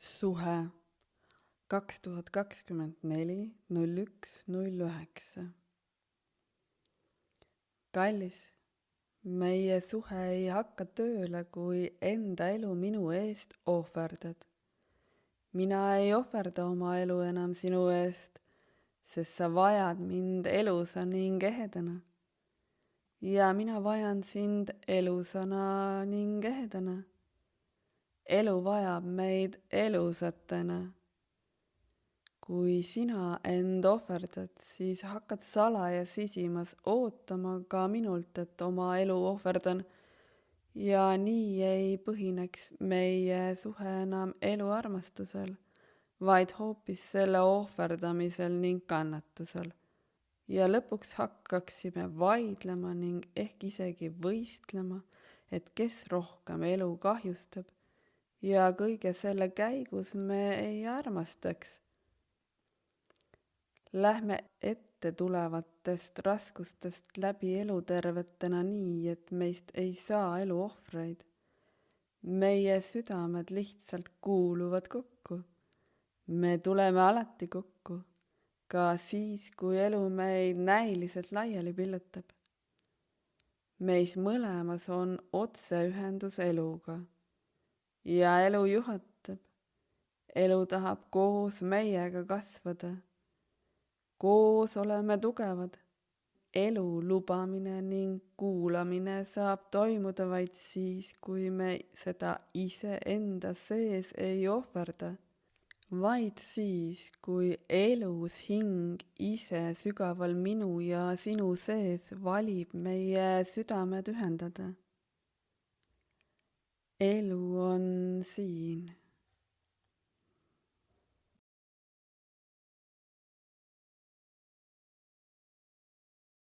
Suhe 2024.01.09. Kallis, meie suhe ei hakka tööle, kui enda elu minu eest ohverdad. Mina ei ohverda oma elu enam sinu eest, sest sa vajad mind elusa ning ehedana. Ja mina vajan sind elusana ning ehedana. Elu vajab meid elusatena. Kui sina end ohverdad, siis hakkad salaja sisimas ootama ka minult, et oma elu ohverdan. Ja nii ei põhineks meie suhe enam eluarmastusel, vaid hoopis selle ohverdamisel ning kannatusel. Ja lõpuks hakkaksime vaidlema ning ehk isegi võistlema, et kes rohkem elu kahjustab. Ja kõige selle käigus me ei armastaks. Lähme ette tulevatest raskustest läbi elutervetena nii, et meist ei saa elu ohvreid. Meie südamed lihtsalt kuuluvad kokku. Me tuleme alati kokku, ka siis, kui elu meid näiliselt laiali pillutab. Meis mõlemas on otseühendus eluga. Ja elu juhatab. Elu tahab koos meiega kasvada. Koos oleme tugevad. Elu lubamine ning kuulamine saab toimuda vaid siis, kui me seda iseenda sees ei ohverda. Vaid siis, kui elus hing ise sügaval minu ja sinu sees valib meie südamed ühendada. Elu on siin.